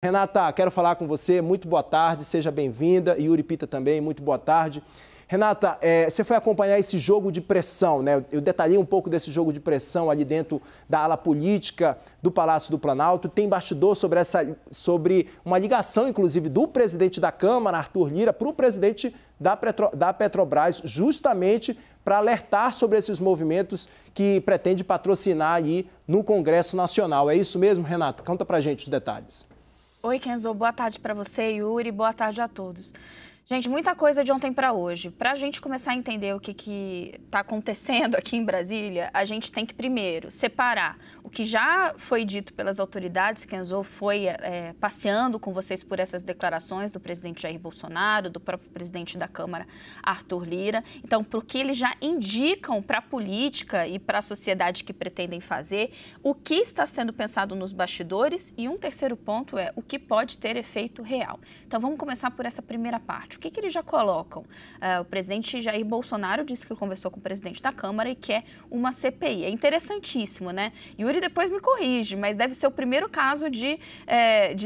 Renata, quero falar com você, muito boa tarde, seja bem-vinda. Yuri Pita também, muito boa tarde. Renata, você foi acompanhar esse jogo de pressão, né? Eu detalhei um pouco desse jogo de pressão ali dentro da ala política do Palácio do Planalto. Tem bastidor sobre uma ligação, inclusive, do presidente da Câmara, Arthur Lira, para o presidente da Petrobras, justamente para alertar sobre esses movimentos que pretende patrocinar aí no Congresso Nacional. É isso mesmo, Renata? Conta pra gente os detalhes. Oi, Kenzo. Boa tarde para você, Yuri. Boa tarde a todos. Gente, muita coisa de ontem para hoje. Para a gente começar a entender o que está acontecendo aqui em Brasília, a gente tem que primeiro separar o que já foi dito pelas autoridades. Kenzo foi passeando com vocês por essas declarações do presidente Jair Bolsonaro, do próprio presidente da Câmara, Arthur Lira. Então, por que eles já indicam para a política e para a sociedade que pretendem fazer, o que está sendo pensado nos bastidores e um terceiro ponto é o que pode ter efeito real. Então, vamos começar por essa primeira parte. O que eles já colocam? O presidente Jair Bolsonaro disse que conversou com o presidente da Câmara e quer uma CPI. É interessantíssimo, né? Yuri depois me corrige, mas deve ser o primeiro caso de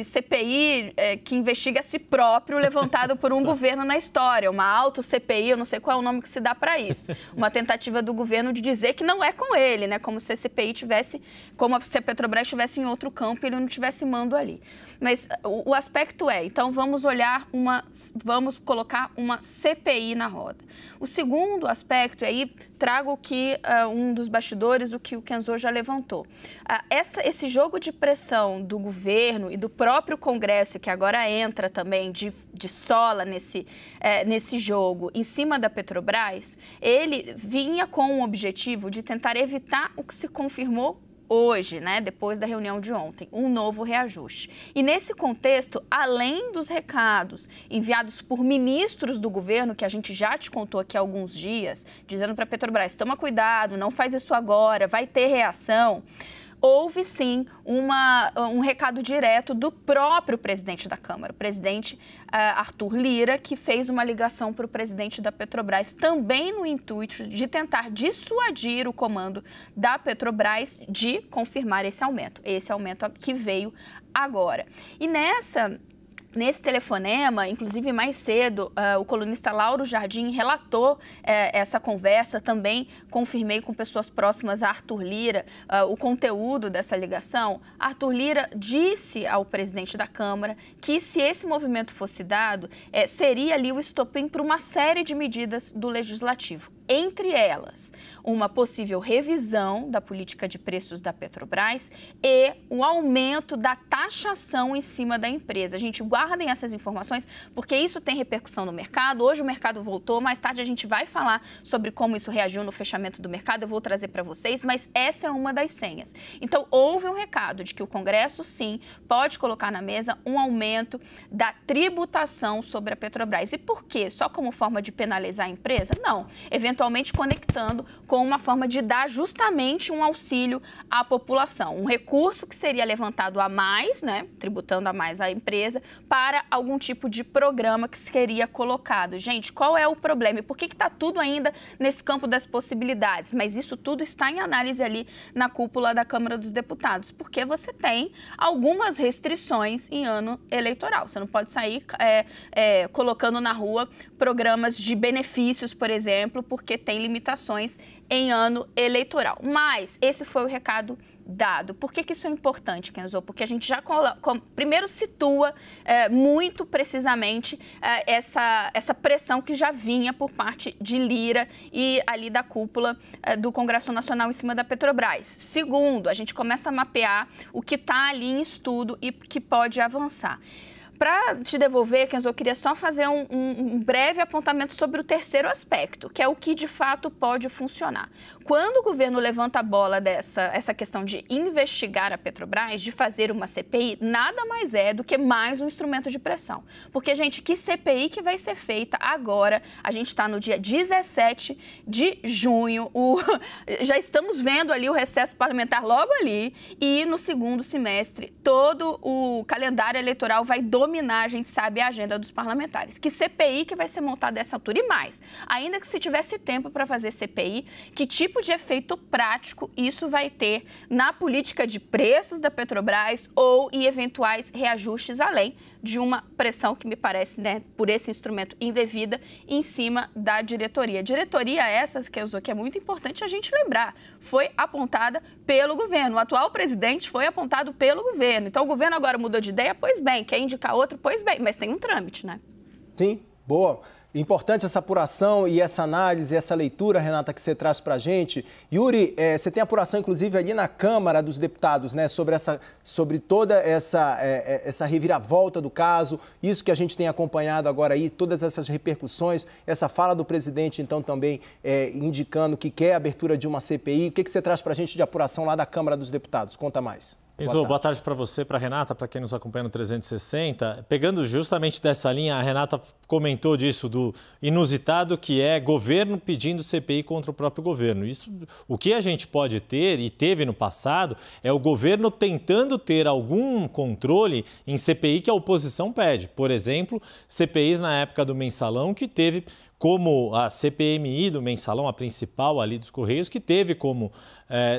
CPI que investiga a si próprio levantado por um governo na história. Uma auto-CPI, eu não sei qual é o nome que se dá para isso. Uma tentativa do governo de dizer que não é com ele, né? Como se a CPI tivesse, como se a Petrobras estivesse em outro campo e ele não tivesse mando ali. Mas o aspecto então vamos colocar uma CPI na roda. O segundo aspecto, e aí trago que um dos bastidores, o que o Kenzo já levantou. Esse jogo de pressão do governo e do próprio Congresso, que agora entra também de sola nesse jogo em cima da Petrobras, ele vinha com o objetivo de tentar evitar o que se confirmou hoje, né, depois da reunião de ontem, um novo reajuste. E nesse contexto, além dos recados enviados por ministros do governo, que a gente já te contou aqui há alguns dias, dizendo para a Petrobras, toma cuidado, não faz isso agora, vai ter reação, houve sim um recado direto do próprio presidente da Câmara, o presidente Arthur Lira, que fez uma ligação para o presidente da Petrobras, também no intuito de tentar dissuadir o comando da Petrobras de confirmar esse aumento que veio agora. E nesse telefonema, inclusive mais cedo, o colunista Lauro Jardim relatou essa conversa, também confirmei com pessoas próximas a Arthur Lira o conteúdo dessa ligação. Arthur Lira disse ao presidente da Câmara que se esse movimento fosse dado, seria ali o estopim para uma série de medidas do Legislativo. Entre elas, uma possível revisão da política de preços da Petrobras e o aumento da taxação em cima da empresa. A gente guardem essas informações porque isso tem repercussão no mercado. Hoje o mercado voltou, mais tarde a gente vai falar sobre como isso reagiu no fechamento do mercado, eu vou trazer para vocês, mas essa é uma das senhas. Então, houve um recado de que o Congresso, sim, pode colocar na mesa um aumento da tributação sobre a Petrobras. E por quê? Só como forma de penalizar a empresa? Não. Eventualmente conectando com uma forma de dar justamente um auxílio à população. Um recurso que seria levantado a mais, né, tributando a mais a empresa, para algum tipo de programa que seria colocado. Gente, qual é o problema? E por que está tudo ainda nesse campo das possibilidades? Mas isso tudo está em análise ali na cúpula da Câmara dos Deputados, porque você tem algumas restrições em ano eleitoral. Você não pode sair colocando na rua programas de benefícios, por exemplo, porque tem limitações em ano eleitoral. Mas esse foi o recado dado. Por que isso é importante, Kenzo? Porque a gente já primeiro situa muito precisamente essa pressão que já vinha por parte de Lira e ali da cúpula do Congresso Nacional em cima da Petrobras. Segundo, a gente começa a mapear o que está ali em estudo e que pode avançar. Para te devolver, Kenzo, eu queria só fazer um breve apontamento sobre o terceiro aspecto, que é o que de fato pode funcionar. Quando o governo levanta a bola essa questão de investigar a Petrobras, de fazer uma CPI, nada mais é do que mais um instrumento de pressão. Porque, gente, que CPI que vai ser feita agora? A gente está no dia 17 de junho, já estamos vendo ali o recesso parlamentar logo ali, e no segundo semestre todo o calendário eleitoral vai dominar dominar, a gente sabe, a agenda dos parlamentares. Que CPI que vai ser montada dessa altura e mais. Ainda que se tivesse tempo para fazer CPI, que tipo de efeito prático isso vai ter na política de preços da Petrobras ou em eventuais reajustes, além de uma pressão que me parece, né, por esse instrumento indevida em cima da diretoria. Diretoria essa que é muito importante a gente lembrar, foi apontada pelo governo. O atual presidente foi apontado pelo governo. Então o governo agora mudou de ideia, pois bem, quer indicar outro, pois bem, mas tem um trâmite, né? Sim, boa. Importante essa apuração e essa análise, essa leitura, Renata, que você traz para a gente. Yuri, você tem apuração, inclusive, ali na Câmara dos Deputados, né, sobre toda essa reviravolta do caso, isso que a gente tem acompanhado agora aí, todas essas repercussões, essa fala do presidente, então, também indicando que quer a abertura de uma CPI. O que você traz para a gente de apuração lá da Câmara dos Deputados? Conta mais. Boa tarde para você, para a Renata, para quem nos acompanha no 360. Pegando justamente dessa linha, a Renata comentou disso, do inusitado que é governo pedindo CPI contra o próprio governo. Isso, o que a gente pode ter, e teve no passado, é o governo tentando ter algum controle em CPI que a oposição pede. Por exemplo, CPIs na época do Mensalão, que teve como a CPMI do Mensalão, a principal ali dos Correios, que teve como,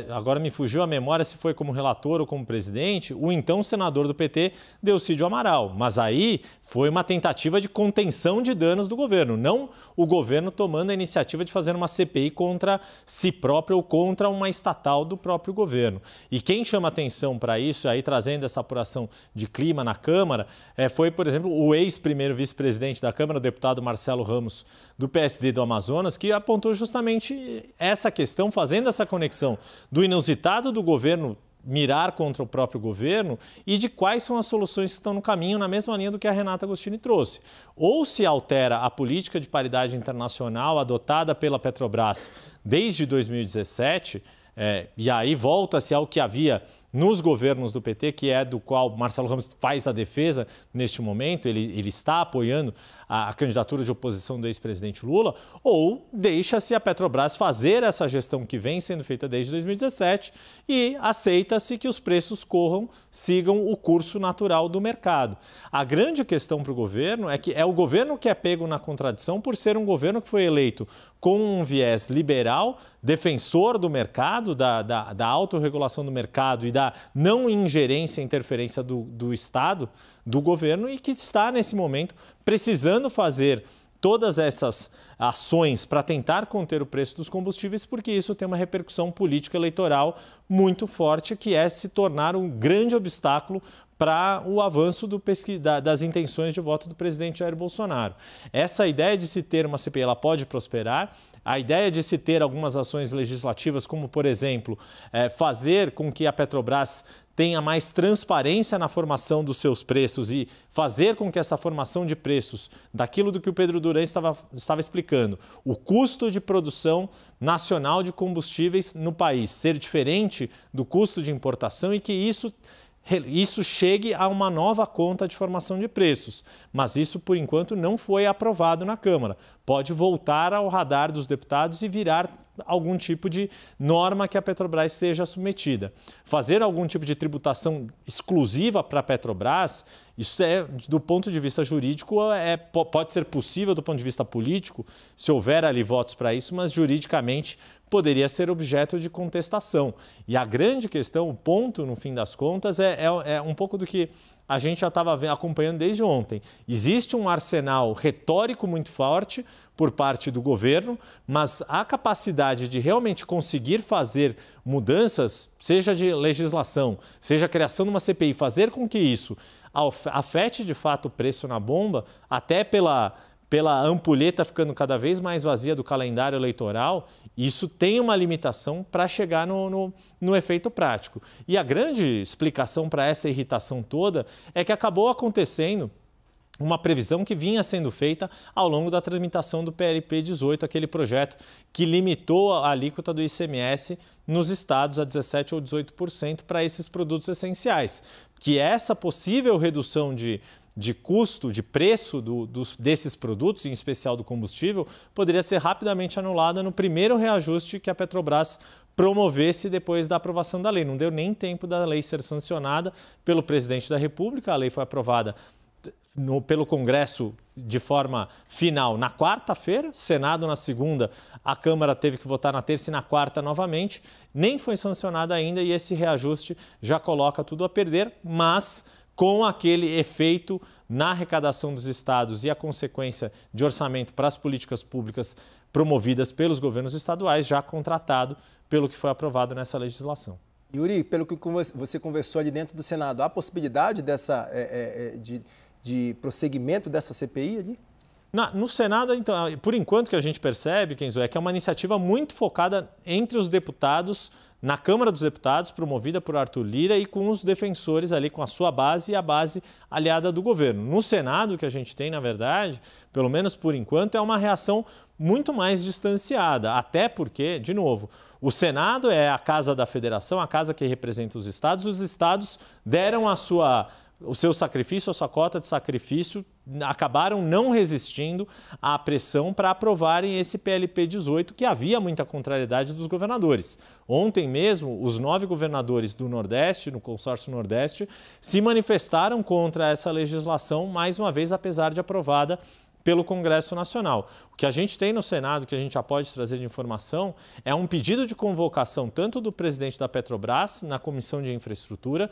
agora me fugiu a memória se foi como relator ou como presidente, o então senador do PT, Delcídio Amaral. Mas aí foi uma tentativa de contenção de danos do governo, não o governo tomando a iniciativa de fazer uma CPI contra si próprio ou contra uma estatal do próprio governo. E quem chama atenção para isso, aí trazendo essa apuração de clima na Câmara, foi, por exemplo, o ex-primeiro vice-presidente da Câmara, o deputado Marcelo Ramos, do PSD do Amazonas, que apontou justamente essa questão, fazendo essa conexão do inusitado do governo mirar contra o próprio governo e de quais são as soluções que estão no caminho, na mesma linha do que a Renata Agostini trouxe. Ou se altera a política de paridade internacional adotada pela Petrobras desde 2017, e aí volta-se ao que havia nos governos do PT, que é do qual Marcelo Ramos faz a defesa neste momento, ele está apoiando a candidatura de oposição do ex-presidente Lula, ou deixa-se a Petrobras fazer essa gestão que vem sendo feita desde 2017 e aceita-se que os preços sigam o curso natural do mercado. A grande questão para o governo é que é o governo que é pego na contradição por ser um governo que foi eleito com um viés liberal, defensor do mercado, da autorregulação do mercado e da não ingerência e interferência do Estado, do governo, e que está, nesse momento, precisando fazer todas essas ações para tentar conter o preço dos combustíveis, porque isso tem uma repercussão política eleitoral muito forte, que é se tornar um grande obstáculo para o avanço das intenções de voto do presidente Jair Bolsonaro. Essa ideia de se ter uma CPI, ela pode prosperar. A ideia de se ter algumas ações legislativas, como, por exemplo, fazer com que a Petrobras tenha mais transparência na formação dos seus preços e fazer com que essa formação de preços, daquilo do que o Pedro Duran estava explicando, o custo de produção nacional de combustíveis no país ser diferente do custo de importação e que isso chegue a uma nova conta de formação de preços. Mas isso, por enquanto, não foi aprovado na Câmara. Pode voltar ao radar dos deputados e virar algum tipo de norma que a Petrobras seja submetida. Fazer algum tipo de tributação exclusiva para a Petrobras, isso do ponto de vista jurídico, pode ser possível do ponto de vista político, se houver ali votos para isso, mas juridicamente poderia ser objeto de contestação. E a grande questão, o ponto, no fim das contas, é um pouco do que a gente já estava acompanhando desde ontem. Existe um arsenal retórico muito forte por parte do governo, mas a capacidade de realmente conseguir fazer mudanças, seja de legislação, seja a criação de uma CPI, fazer com que isso afete de fato o preço na bomba, até pela ampulheta ficando cada vez mais vazia do calendário eleitoral, isso tem uma limitação para chegar no efeito prático. E a grande explicação para essa irritação toda é que acabou acontecendo uma previsão que vinha sendo feita ao longo da tramitação do PLP 18, aquele projeto que limitou a alíquota do ICMS nos estados a 17% ou 18% para esses produtos essenciais. Que essa possível redução de custo, de preço desses produtos, em especial do combustível, poderia ser rapidamente anulada no primeiro reajuste que a Petrobras promovesse depois da aprovação da lei. Não deu nem tempo da lei ser sancionada pelo presidente da República, a lei foi aprovada pelo Congresso de forma final na quarta-feira, Senado na segunda, a Câmara teve que votar na terça e na quarta novamente, nem foi sancionada ainda e esse reajuste já coloca tudo a perder, mas com aquele efeito na arrecadação dos estados e a consequência de orçamento para as políticas públicas promovidas pelos governos estaduais, já contratado pelo que foi aprovado nessa legislação. Yuri, pelo que você conversou ali dentro do Senado, há possibilidade de prosseguimento dessa CPI ali? No Senado, então, por enquanto que a gente percebe, Kenzo, é que é uma iniciativa muito focada entre os deputados, na Câmara dos Deputados, promovida por Arthur Lira e com os defensores ali, com a sua base e a base aliada do governo. No Senado, o que a gente tem, na verdade, pelo menos por enquanto, é uma reação muito mais distanciada, até porque, de novo, o Senado é a casa da federação, a casa que representa os estados deram o seu sacrifício, a sua cota de sacrifício, acabaram não resistindo à pressão para aprovarem esse PLP 18, que havia muita contrariedade dos governadores. Ontem mesmo, os 9 governadores do Nordeste, no consórcio Nordeste, se manifestaram contra essa legislação, mais uma vez, apesar de aprovada pelo Congresso Nacional. O que a gente tem no Senado, que a gente já pode trazer de informação, é um pedido de convocação tanto do presidente da Petrobras, na Comissão de Infraestrutura,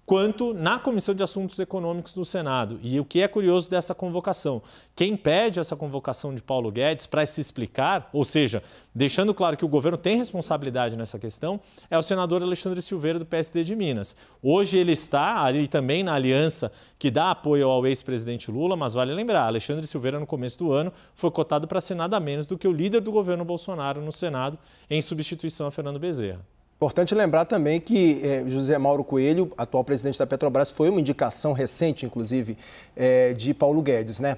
quanto na Comissão de Assuntos Econômicos do Senado. E o que é curioso dessa convocação? Quem pede essa convocação de Paulo Guedes para se explicar, ou seja, deixando claro que o governo tem responsabilidade nessa questão, é o senador Alexandre Silveira, do PSD de Minas. Hoje ele está ali também na aliança que dá apoio ao ex-presidente Lula, mas vale lembrar, Alexandre Silveira, no começo do ano, foi cotado para ser nada menos do que o líder do governo Bolsonaro no Senado, em substituição a Fernando Bezerra. Importante lembrar também que José Mauro Coelho, atual presidente da Petrobras, foi uma indicação recente, inclusive, de Paulo Guedes, né?